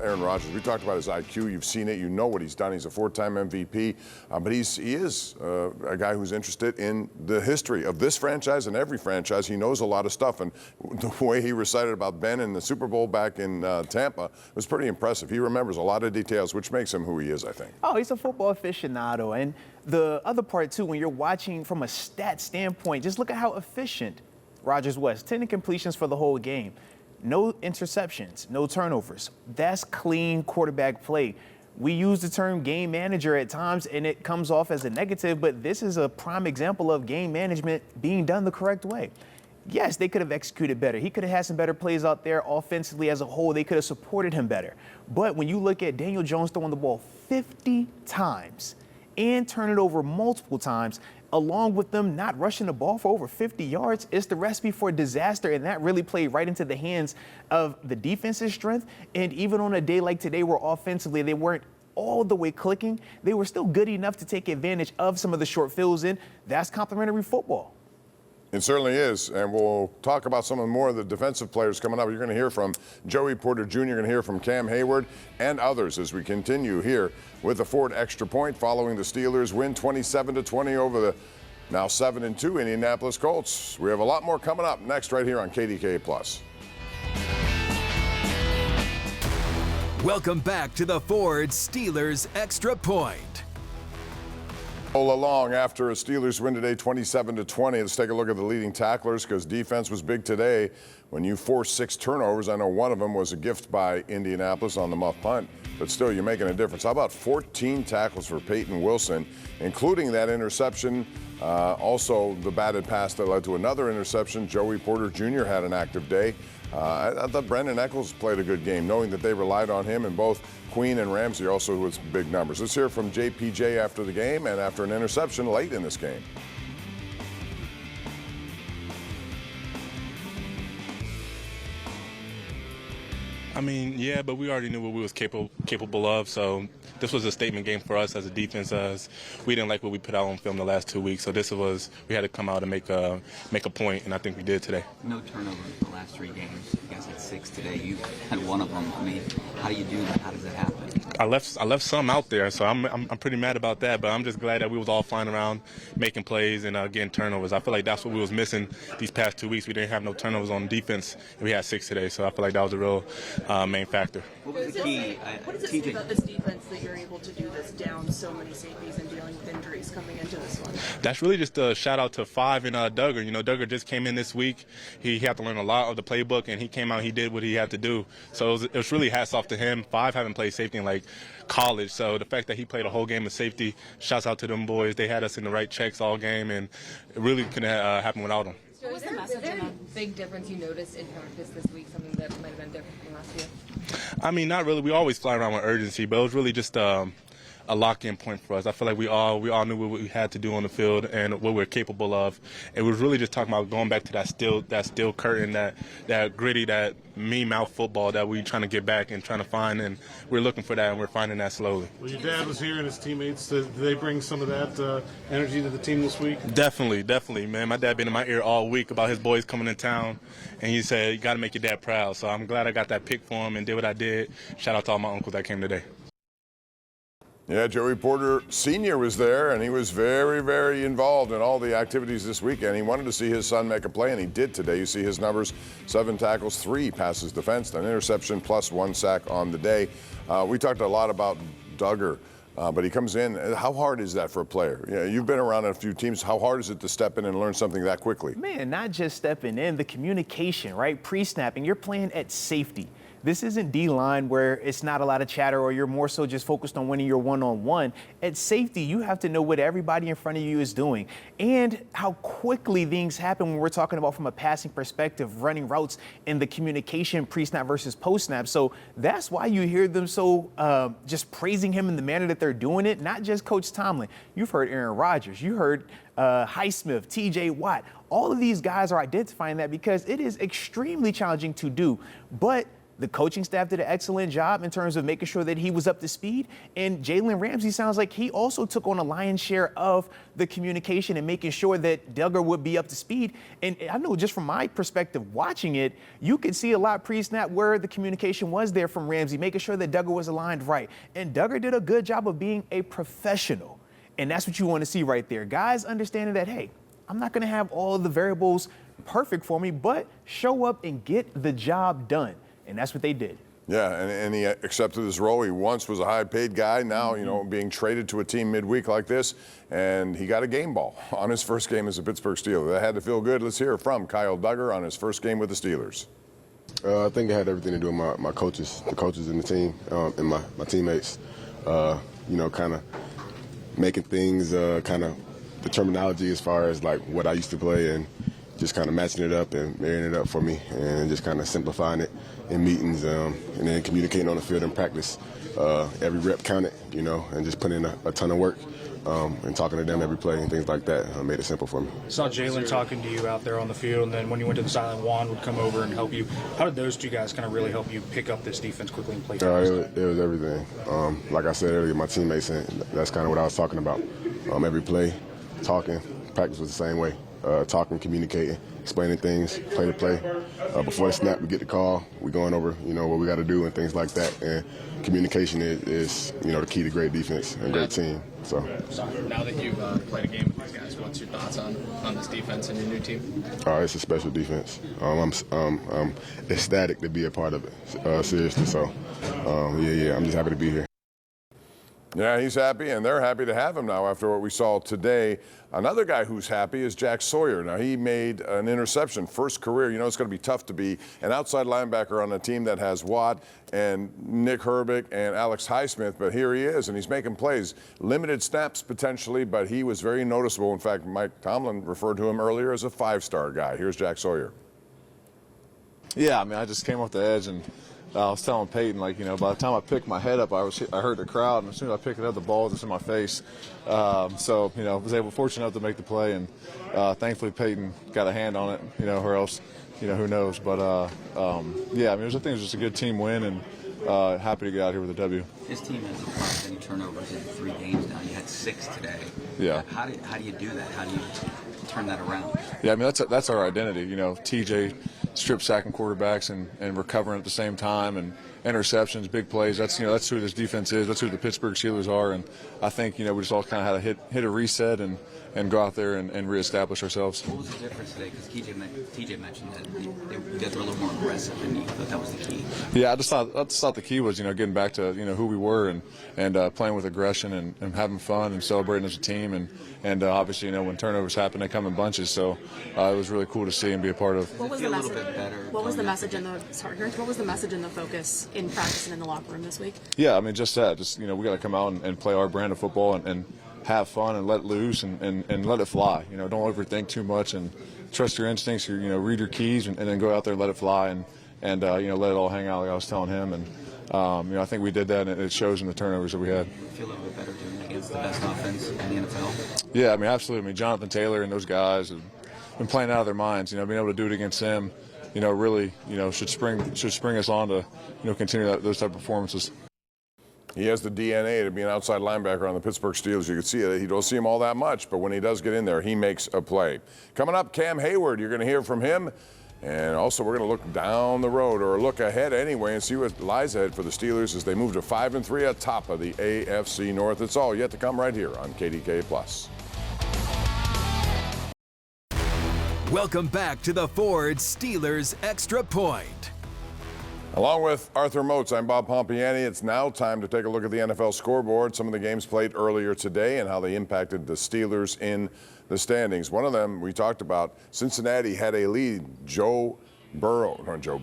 Aaron Rodgers, we talked about his IQ. You've seen it. You know what he's done. He's a 4-time MVP. But he is a guy who's interested in the history of this franchise and every franchise. He knows a lot of stuff. And the way he recited about Ben in the Super Bowl back in Tampa was pretty impressive. He remembers a lot of details, which makes him who he is, I think. Oh, he's a football aficionado. And the other part, too, when you're watching from a stat standpoint, just look at how efficient Rodgers was. 10 incompletions for the whole game. No interceptions, no turnovers. That's clean quarterback play. We use the term game manager at times, and it comes off as a negative, but this is a prime example of game management being done the correct way. Yes, they could have executed better. He could have had some better plays out there offensively as a whole. They could have supported him better. But when you look at Daniel Jones throwing the ball 50 times and turn it over multiple times, along with them not rushing the ball for over 50 yards, it's the recipe for disaster, and that really played right into the hands of the defense's strength. And even on a day like today where offensively they weren't all the way clicking, they were still good enough to take advantage of some of the short fields, and that's complimentary football. It certainly is, and we'll talk about some of more of the defensive players coming up. You're going to hear from Joey Porter Jr., you're going to hear from Cam Hayward and others as we continue here with the Ford Extra Point following the Steelers win 27-20 over the now 7-2 Indianapolis Colts. We have a lot more coming up next right here on KDKA+. Welcome back to the Ford Steelers Extra Point. All along after a Steelers win today 27-20. Let's take a look at the leading tacklers because defense was big today. When you force 6 turnovers, I know one of them was a gift by Indianapolis on the muff punt, but still you're making a difference. How about 14 tackles for Payton Wilson, including that interception, also the batted pass that led to another interception. Joey Porter Jr. had an active day. I thought Brendan Eccles played a good game, knowing that they relied on him, and both Queen and Ramsey also with big numbers. Let's hear from JPJ after the game and after an interception late in this game. I mean, yeah, but we already knew what we was capable of, so this was a statement game for us as a defense, as we didn't like what we put out on film the last 2 weeks. So this was, we had to come out and make a point, and I think we did today. No turnovers the last 3 games. You guys had 6 today. You had one of them. I mean, how do you do that? How does that happen? I left some out there, so I'm pretty mad about that. But I'm just glad that we was all flying around, making plays and getting turnovers. I feel like that's what we was missing these past 2 weeks. We didn't have no turnovers on defense, and we had 6 today. So I feel like that was a real main factor. What was the key? What does it say about this defense that you're able to do this down so many safeties and dealing with injuries coming into this one? That's really just a shout out to Five and Duggar. You know, Duggar just came in this week. He had to learn a lot of the playbook, and he came out. He did what he had to do. So it was really hats off to him. Five haven't played safety in like college, so the fact that he played a whole game of safety, shouts out to them boys. They had us in the right checks all game, and it really couldn't happen without them. So was there a big difference you noticed in practice this week, something that might have been different from last year? I mean, not really. We always fly around with urgency, but it was really just a a lock-in point for us. I feel like we all knew what we had to do on the field and what we're capable of. It was really just talking about going back to that steel curtain, that gritty, that mean mouth football that we're trying to get back and trying to find, and we're looking for that, and we're finding that slowly. Well, your dad was here and his teammates. Did they bring some of that energy to the team this week? Definitely, man. My dad been in my ear all week about his boys coming in town, and he said, you got to make your dad proud. So I'm glad I got that pick for him and did what I did. Shout out to all my uncles that came today. Yeah, Joey Porter Sr. was there, and he was very, very involved in all the activities this weekend. He wanted to see his son make a play, and he did today. You see his numbers: 7 tackles, 3 passes defensed, an interception, plus 1 sack on the day. We talked a lot about Duggar, but he comes in. How hard is that for a player? You know, you've been around a few teams. How hard is it to step in and learn something that quickly? Man, not just stepping in, the communication, right? Pre-snapping, you're playing at safety. This isn't D-line where it's not a lot of chatter or you're more so just focused on winning your one-on-one. At safety, you have to know what everybody in front of you is doing and how quickly things happen when we're talking about from a passing perspective, running routes and the communication pre-snap versus post-snap. So that's why you hear them so just praising him in the manner that they're doing it, not just Coach Tomlin. You've heard Aaron Rodgers. You heard Highsmith, T.J. Watt. All of these guys are identifying that because it is extremely challenging to do. But the coaching staff did an excellent job in terms of making sure that he was up to speed. And Jalen Ramsey sounds like he also took on a lion's share of the communication and making sure that Duggar would be up to speed. And I know just from my perspective watching it, you could see a lot pre-snap where the communication was there from Ramsey, making sure that Duggar was aligned right. And Duggar did a good job of being a professional. And that's what you want to see right there. Guys understanding that, hey, I'm not going to have all of the variables perfect for me, but show up and get the job done. And that's what they did. Yeah, and he accepted his role. He once was a high-paid guy. Now, you know, being traded to a team midweek like this, and he got a game ball on his first game as a Pittsburgh Steeler. That had to feel good. Let's hear from Kyle Duggar on his first game with the Steelers. I think it had everything to do with my coaches, the coaches in the team, and my teammates. You know, kind of making things, kind of the terminology as far as like what I used to play, and just kind of matching it up and marrying it up for me, and just kind of simplifying it in meetings, and then communicating on the field in practice. Every rep counted, you know, and just putting in a ton of work, and talking to them every play and things like that made it simple for me. Saw Jalen talking to you out there on the field, and then when you went to the sideline, Juan would come over and help you. How did those two guys kind of really help you pick up this defense quickly and play? It was everything. Like I said earlier, my teammates, and that's kind of what I was talking about. Every play, talking, practice was the same way. Talking, communicating, explaining things, play to play. Before the snap, we get the call. We're going over, you know, what we got to do and things like that. And communication is, you know, the key to great defense and great team. So. Now that you've played a game with these guys, what's your thoughts on this defense and your new team? It's a special defense. I'm ecstatic to be a part of it. Seriously. So, I'm just happy to be here. Yeah, he's happy, and they're happy to have him now after what we saw today. Another guy who's happy is Jack Sawyer. Now, he made an interception, first career. You know, it's going to be tough to be an outside linebacker on a team that has Watt and Nick Herbig and Alex Highsmith, but here he is, and he's making plays. Limited snaps potentially, but he was very noticeable. In fact, Mike Tomlin referred to him earlier as a 5-star guy. Here's Jack Sawyer. Yeah, I mean, I just came off the edge, and I was telling Payton, like, you know, by the time I picked my head up, I heard the crowd, and as soon as I picked it up, the ball was just in my face. So, you know, was fortunate enough to make the play, and thankfully Payton got a hand on it, you know, or else, you know, who knows. But, yeah, I mean, I think it was just a good team win, and happy to get out here with a W. His team hasn't had any turnovers in 3 games now. You had 6 today. Yeah. How do you do that? How do you turn that around? Yeah, I mean, that's our identity. You know, TJ strip sacking quarterbacks and recovering at the same time, and interceptions, big plays. That's, you know, that's who this defense is. That's who the Pittsburgh Steelers are. And I think, you know, we just all kind of had to hit a reset and go out there and reestablish ourselves. What was the difference today? Because TJ mentioned that you guys were a little more aggressive, and you thought that was the key. Yeah, I just thought the key was, you know, getting back to, you know, who we were and playing with aggression and having fun and celebrating as a team. And obviously, you know, when turnovers happen, they come in bunches. So it was really cool to see and be a part of. What was the message? What was the message in the What was the message and the focus in practice and in the locker room this week? Yeah, I mean, just that. Just, you know, we got to come out and play our brand of football and have fun and let loose and let it fly. You know, don't overthink too much and trust your instincts. You know, read your keys and then go out there and let it fly and you know, let it all hang out like I was telling him. And I think we did that, and it shows in the turnovers that we had. You feel a little bit better doing it against the best offense in the NFL? Yeah, I mean, absolutely. I mean, Jonathan Taylor and those guys have been playing out of their minds. Being able to do it against them, really, should spring us on to, continue those type of performances. He has the DNA to be an outside linebacker on the Pittsburgh Steelers. You can see it. You don't see him all that much, but when he does get in there, he makes a play. Coming up, Cam Hayward. You're going to hear from him. And also, we're going to look down the road, or look ahead anyway, and see what lies ahead for the Steelers as they move to 5-3 atop of the AFC North. It's all yet to come right here on KDKA+. Welcome back to the Ford Steelers Extra Point. Along with Arthur Moats, I'm Bob Pompeani. It's now time to take a look at the NFL scoreboard, some of the games played earlier today and how they impacted the Steelers in the standings. One of them we talked about, Cincinnati had a lead. Joe Flacco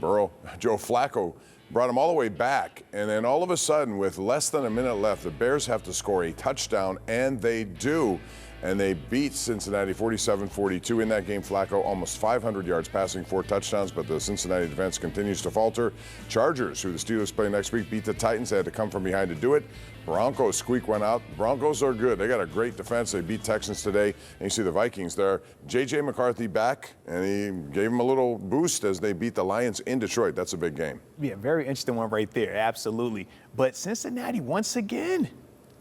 brought him all the way back. And then all of a sudden, with less than a minute left, the Bears have to score a touchdown, and they do. And they beat Cincinnati 47-42 in that game. Flacco almost 500 yards passing, 4 touchdowns, but the Cincinnati defense continues to falter. Chargers, who the Steelers play next week, beat the Titans. They had to come from behind to do it. Broncos squeak one out. Broncos are good. They got a great defense. They beat Texans today. And you see the Vikings there. J.J. McCarthy back, and he gave them a little boost as they beat the Lions in Detroit. That's a big game. Yeah, very interesting one right there. Absolutely. But Cincinnati, once again,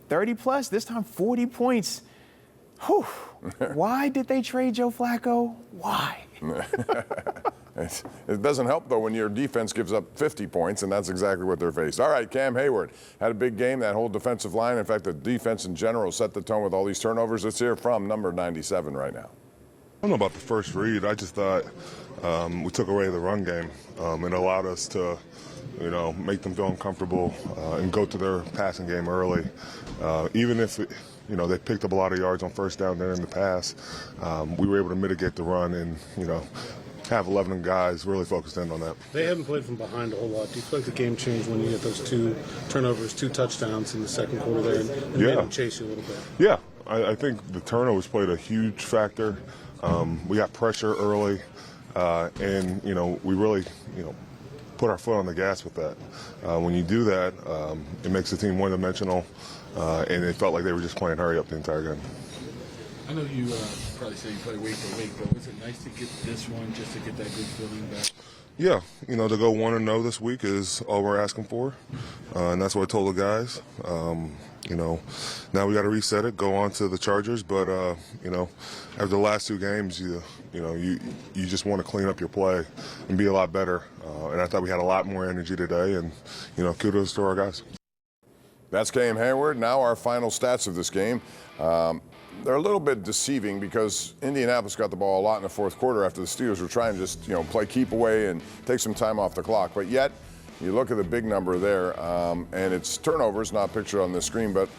30-plus, this time 40 points. Whew. Why did they trade Joe Flacco? Why? It doesn't help, though, when your defense gives up 50 points, and that's exactly what they're faced. All right, Cam Hayward had a big game. That whole defensive line, in fact, the defense in general set the tone with all these turnovers. Let's hear from number 97 right now. I don't know about the first read. I just thought we took away the run game. It allowed us to, make them feel uncomfortable and go to their passing game early. Even if they picked up a lot of yards on first down there in the pass, we were able to mitigate the run and, have 11 guys really focused in on that. They haven't played from behind a whole lot. Do you feel like the game changed when you get those 2 turnovers, 2 touchdowns in the second quarter there and made them chase you a little bit? Yeah, I think the turnovers played a huge factor. We got pressure early, and, we really, put our foot on the gas with that. When you do that, it makes the team one-dimensional, and it felt like they were just playing hurry up the entire game. I know you probably say you play week to week, but was it nice to get this one just to get that good feeling back? Yeah, to go 1-0 this week is all we're asking for, and that's what I told the guys. Now we got to reset it, go on to the Chargers, but after the last 2 games, you just want to clean up your play and be a lot better. And I thought we had a lot more energy today, and kudos to our guys. That's Cam Hayward. Now our final stats of this game. They're a little bit deceiving because Indianapolis got the ball a lot in the fourth quarter after the Steelers were trying to just, play keep away and take some time off the clock. But yet, you look at the big number there, and it's turnovers, not pictured on the screen, but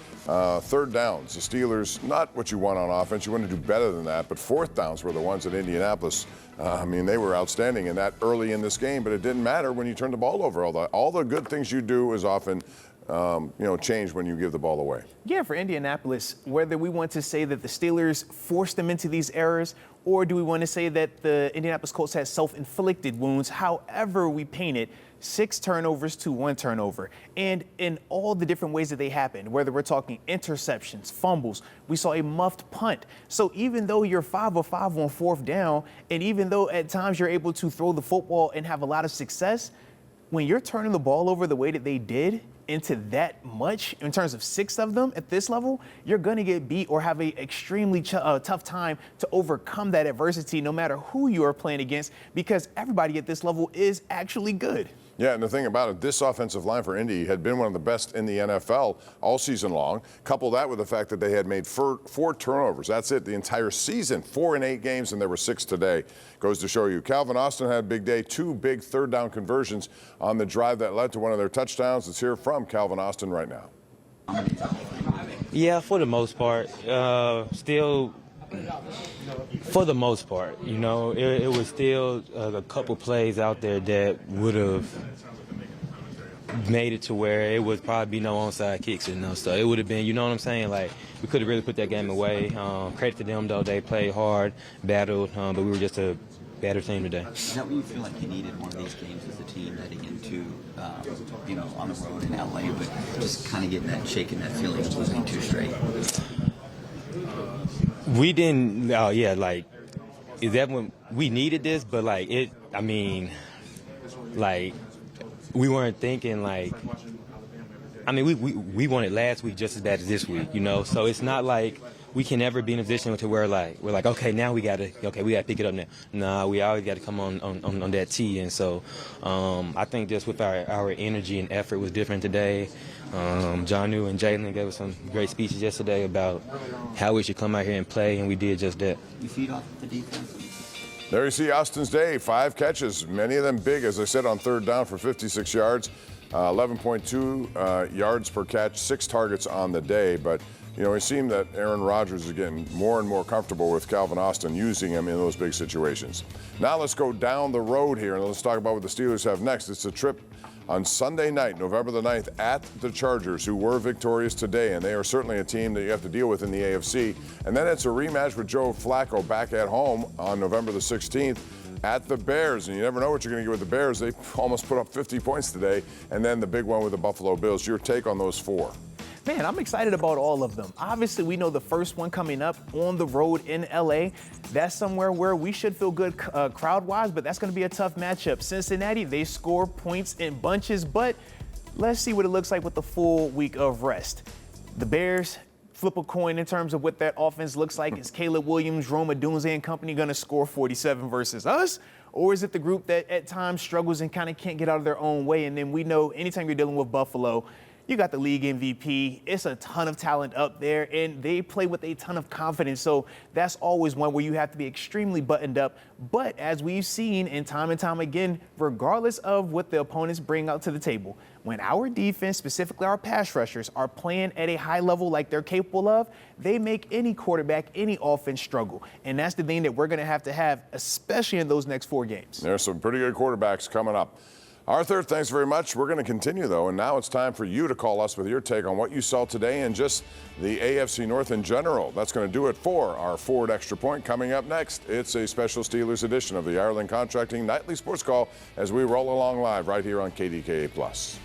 third downs. The Steelers, not what you want on offense. You want to do better than that. But fourth downs were the ones at Indianapolis. They were outstanding in that early in this game, but it didn't matter when you turned the ball over. All the good things you do is often change when you give the ball away. Yeah, for Indianapolis, whether we want to say that the Steelers forced them into these errors, or do we want to say that the Indianapolis Colts had self-inflicted wounds, however we paint it, 6 turnovers to 1 turnover. And in all the different ways that they happened, whether we're talking interceptions, fumbles, we saw a muffed punt. So even though you're 5 of 5 on 4th down, and even though at times you're able to throw the football and have a lot of success, when you're turning the ball over the way that they did into that much, in terms of 6 of them at this level, you're going to get beat or have an extremely tough time to overcome that adversity no matter who you are playing against, because everybody at this level is actually good. Yeah, and the thing about it, this offensive line for Indy had been one of the best in the NFL all season long. Couple that with the fact that they had made 4 turnovers. That's it, the entire season. 4 in 8 games, and there were 6 today. Goes to show you. Calvin Austin had a big day. 2 big third down conversions on the drive that led to one of their touchdowns. Let's hear from Calvin Austin right now. Yeah, for the most part. Still, for the most part, it was still a couple plays out there that would have made it to where it would probably be no onside kicks and stuff. It would have been, you know what I'm saying? Like, we could have really put that game away. Credit to them, though. They played hard, battled, but we were just a better team today. Is that what you feel like you needed one of these games as a team heading into, on the road in LA, but just kind of getting that, shaking that feeling of losing 2 straight? We didn't, is that when we needed this? But, we weren't thinking, we won it last week just as bad as this week, So it's not like we can never be in a position to where, we're like, okay, now we got to pick it up now. Nah, we always got to come on that tee. And so I think just with our energy and effort was different today. Jonnu and Jalen gave us some great speeches yesterday about how we should come out here and play, and we did just that. You feed off the defense? There you see Austin's day, 5 catches, many of them big, as I said, on 3rd down for 56 yards, 11.2 yards per catch, 6 targets on the day. But, it seemed that Aaron Rodgers is getting more and more comfortable with Calvin Austin, using him in those big situations. Now let's go down the road here, and let's talk about what the Steelers have next. It's a trip on Sunday night, November the 9th, at the Chargers, who were victorious today, and they are certainly a team that you have to deal with in the AFC. And then it's a rematch with Joe Flacco back at home on November the 16th at the Bears. And you never know what you're going to get with the Bears. They almost put up 50 points today. And then the big one with the Buffalo Bills. Your take on those 4? Man, I'm excited about all of them. Obviously, we know the first one coming up on the road in LA. That's somewhere where we should feel good crowd-wise, but that's going to be a tough matchup. Cincinnati, they score points in bunches, but let's see what it looks like with the full week of rest. The Bears flip a coin in terms of what that offense looks like. Is Caleb Williams, Rome Odunze and company going to score 47 versus us? Or is it the group that at times struggles and kind of can't get out of their own way? And then we know anytime you're dealing with Buffalo, you got the league MVP. It's a ton of talent up there, and they play with a ton of confidence. So that's always one where you have to be extremely buttoned up. But as we've seen and time again, regardless of what the opponents bring out to the table, when our defense, specifically our pass rushers, are playing at a high level like they're capable of, they make any quarterback, any offense struggle. And that's the thing that we're going to have, especially in those next 4 games. There's some pretty good quarterbacks coming up. Arthur, thanks very much. We're going to continue, though, and now it's time for you to call us with your take on what you saw today and just the AFC North in general. That's going to do it for our Forward Extra Point. Coming up next, it's a special Steelers edition of the Ireland Contracting Nightly Sports Call as we roll along live right here on KDKA+.